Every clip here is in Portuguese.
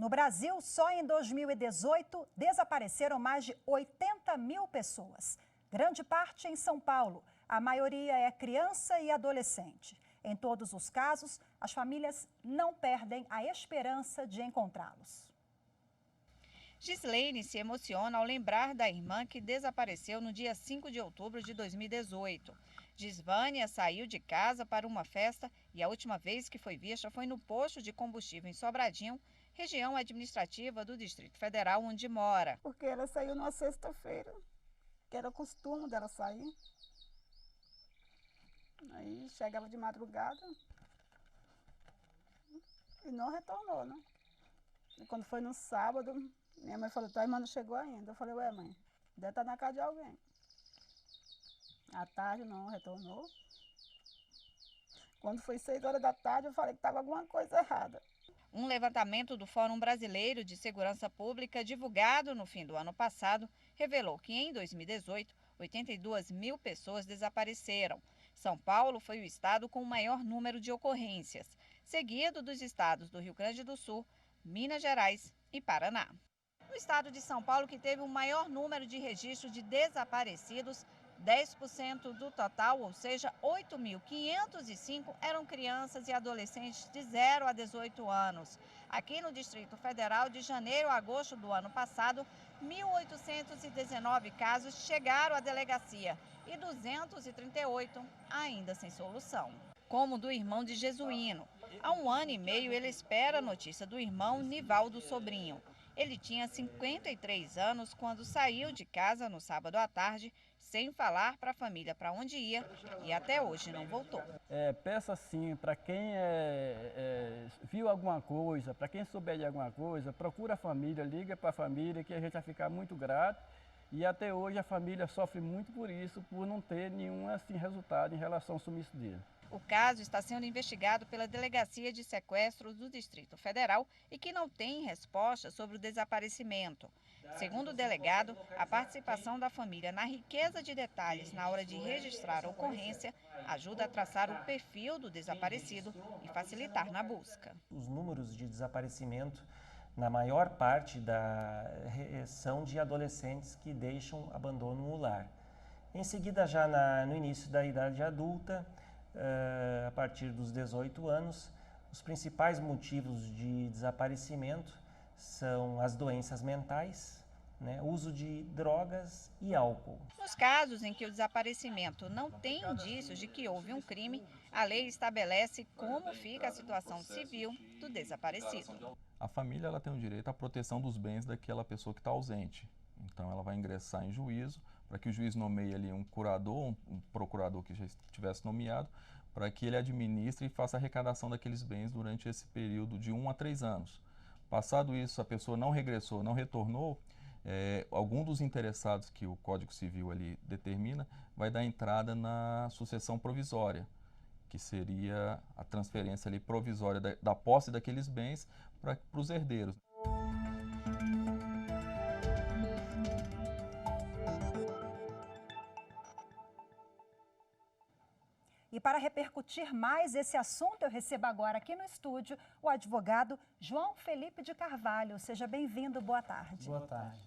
No Brasil, só em 2018, desapareceram mais de 80 mil pessoas. Grande parte em São Paulo. A maioria é criança e adolescente. Em todos os casos, as famílias não perdem a esperança de encontrá-los. Gislaine se emociona ao lembrar da irmã que desapareceu no dia 5 de outubro de 2018. Gisvânia saiu de casa para uma festa e a última vez que foi vista foi no posto de combustível em Sobradinho, região administrativa do Distrito Federal, onde mora. Porque ela saiu numa sexta-feira, que era o costume dela sair. Aí chegava de madrugada e não retornou, né? E quando foi no sábado, minha mãe falou, tua irmã não chegou ainda. Eu falei, ué mãe, deve estar na casa de alguém. À tarde não retornou. Quando foi 6 horas da tarde, eu falei que estava alguma coisa errada. Um levantamento do Fórum Brasileiro de Segurança Pública, divulgado no fim do ano passado, revelou que em 2018, 82 mil pessoas desapareceram. São Paulo foi o estado com o maior número de ocorrências, seguido dos estados do Rio Grande do Sul, Minas Gerais e Paraná. No estado de São Paulo, que teve o maior número de registros de desaparecidos, 10% do total, ou seja, 8.505, eram crianças e adolescentes de 0 a 18 anos. Aqui no Distrito Federal, de janeiro a agosto do ano passado, 1.819 casos chegaram à delegacia e 238 ainda sem solução. Como o do irmão de Jesuíno. Há 1 ano e meio ele espera a notícia do irmão Nivaldo Sobrinho. Ele tinha 53 anos quando saiu de casa no sábado à tarde, sem falar para a família para onde ia e até hoje não voltou. Peço assim, para quem viu alguma coisa, para quem souber de alguma coisa, procura a família, liga para a família que a gente vai ficar muito grato. E até hoje a família sofre muito por isso, por não ter nenhum assim, resultado em relação ao sumiço dele. O caso está sendo investigado pela Delegacia de Sequestros do Distrito Federal e que não tem resposta sobre o desaparecimento. Segundo o delegado, a participação da família na riqueza de detalhes na hora de registrar a ocorrência ajuda a traçar o perfil do desaparecido e facilitar na busca. Os números de desaparecimento, na maior parte são de adolescentes que deixam abandono no lar. Em seguida, já no início da idade adulta, a partir dos 18 anos, os principais motivos de desaparecimento são as doenças mentais, uso de drogas e álcool. Nos casos em que o desaparecimento não tem indícios de que houve um crime, a lei estabelece como fica a situação civil do desaparecido. A família ela tem o direito à proteção dos bens daquela pessoa que está ausente. Então ela vai ingressar em juízo para que o juiz nomeie ali um curador, um procurador que já estivesse nomeado, para que ele administre e faça a arrecadação daqueles bens durante esse período de 1 a 3 anos. Passado isso, a pessoa não regressou, não retornou, algum dos interessados que o Código Civil ali determina vai dar entrada na sucessão provisória, que seria a transferência ali provisória da posse daqueles bens para os herdeiros. E para repercutir mais esse assunto, eu recebo agora aqui no estúdio o advogado João Felipe de Carvalho. Seja bem-vindo, boa tarde. Boa tarde.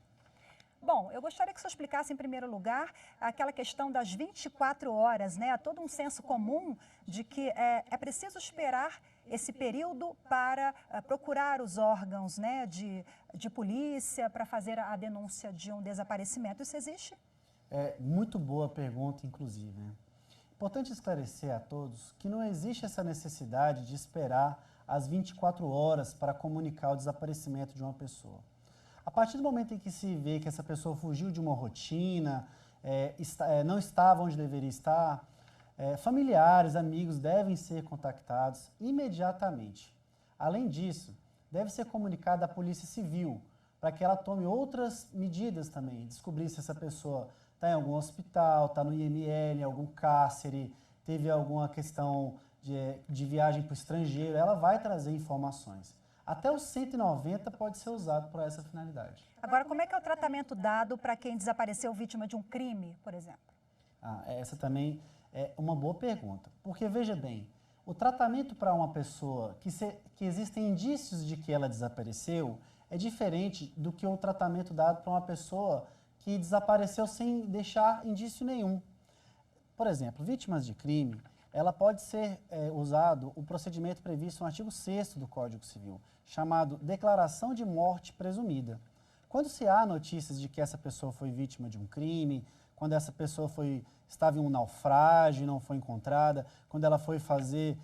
Bom, eu gostaria que o senhor explicasse em primeiro lugar aquela questão das 24 horas, né? Há todo um senso comum de que é preciso esperar esse período para procurar os órgãos, né, de polícia para fazer a denúncia de um desaparecimento. Isso existe? Muito boa pergunta, inclusive, né? Importante esclarecer a todos que não existe essa necessidade de esperar as 24 horas para comunicar o desaparecimento de uma pessoa. A partir do momento em que se vê que essa pessoa fugiu de uma rotina, não estava onde deveria estar, familiares, amigos devem ser contactados imediatamente. Além disso, deve ser comunicado à Polícia Civil para que ela tome outras medidas também, descobrir se essa pessoa está em algum hospital, está no IML, algum cárcere, teve alguma questão de viagem para o estrangeiro, ela vai trazer informações. Até o 190 pode ser usado para essa finalidade. Agora, como é que é o tratamento dado para quem desapareceu vítima de um crime, por exemplo? Essa também é uma boa pergunta, porque veja bem, O tratamento para uma pessoa que existem indícios de que ela desapareceu é diferente do que o tratamento dado para uma pessoa que desapareceu sem deixar indício nenhum. Por exemplo, vítimas de crime, ela pode ser usado o procedimento previsto no artigo 6º do Código Civil, chamado declaração de morte presumida. Quando se há notícias de que essa pessoa foi vítima de um crime, quando essa pessoa estava em um naufrágio e não foi encontrada, quando ela foi fazer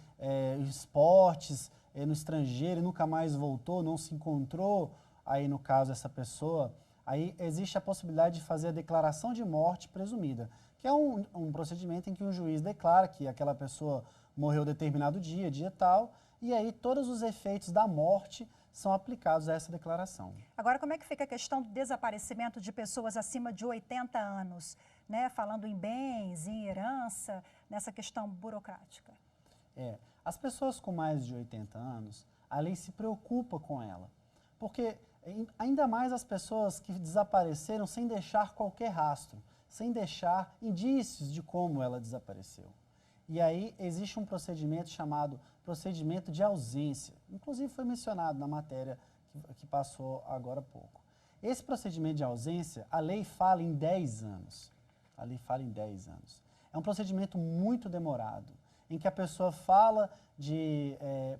esportes no estrangeiro e nunca mais voltou, não se encontrou, aí no caso essa pessoa, aí existe a possibilidade de fazer a declaração de morte presumida, que é um procedimento em que um juiz declara que aquela pessoa morreu determinado dia tal, e aí todos os efeitos da morte são aplicados a essa declaração. Agora, como é que fica a questão do desaparecimento de pessoas acima de 80 anos, né? Falando em bens, em herança, nessa questão burocrática? As pessoas com mais de 80 anos, a lei se preocupa com ela, porque ainda mais as pessoas que desapareceram sem deixar qualquer rastro, sem deixar indícios de como ela desapareceu. E aí existe um procedimento chamado procedimento de ausência. Inclusive foi mencionado na matéria que passou agora há pouco. Esse procedimento de ausência, a lei fala em 10 anos. A lei fala em 10 anos. É um procedimento muito demorado, em que a pessoa fala de...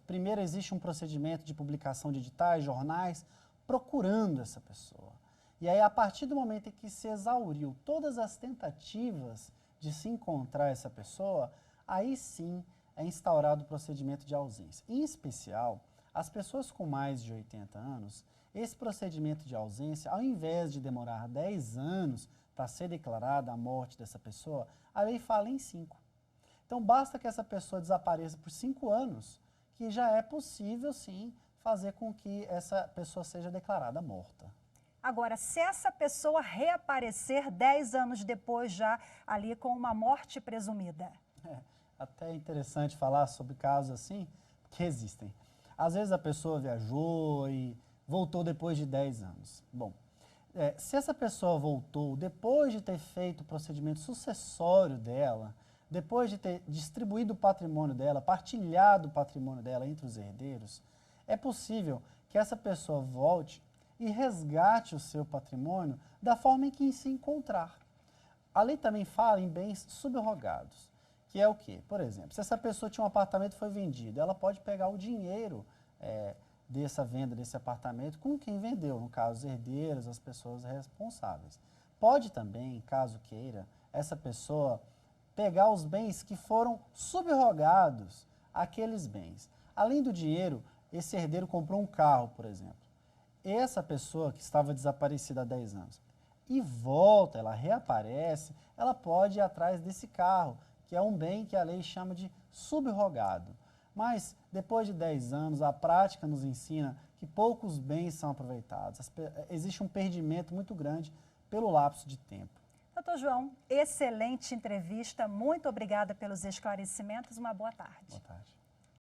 primeiro existe um procedimento de publicação de editais, jornais, procurando essa pessoa. E aí, a partir do momento em que se exauriu todas as tentativas de se encontrar essa pessoa, aí sim é instaurado o procedimento de ausência. Em especial, as pessoas com mais de 80 anos, esse procedimento de ausência, ao invés de demorar 10 anos para ser declarada a morte dessa pessoa, a lei fala em 5. Então, basta que essa pessoa desapareça por 5 anos, que já é possível, sim, fazer com que essa pessoa seja declarada morta. Agora, se essa pessoa reaparecer 10 anos depois já ali com uma morte presumida? Até é interessante falar sobre casos assim, que existem. Às vezes a pessoa viajou e voltou depois de 10 anos. Bom, se essa pessoa voltou depois de ter feito o procedimento sucessório dela, depois de ter distribuído o patrimônio dela, partilhado o patrimônio dela entre os herdeiros, é possível que essa pessoa volte e resgate o seu patrimônio da forma em que se encontrar. A lei também fala em bens subrogados, que é o quê? Por exemplo, se essa pessoa tinha um apartamento e foi vendido, ela pode pegar o dinheiro dessa venda desse apartamento com quem vendeu, no caso, os herdeiros, as pessoas responsáveis. Pode também, caso queira, essa pessoa pegar os bens que foram subrogados àqueles bens. Além do dinheiro, esse herdeiro comprou um carro, por exemplo. Essa pessoa que estava desaparecida há 10 anos e volta, ela reaparece, ela pode ir atrás desse carro, que é um bem que a lei chama de subrogado. Mas, depois de 10 anos, a prática nos ensina que poucos bens são aproveitados. Existe um perdimento muito grande pelo lapso de tempo. Doutor João, excelente entrevista. Muito obrigada pelos esclarecimentos. Uma boa tarde. Boa tarde.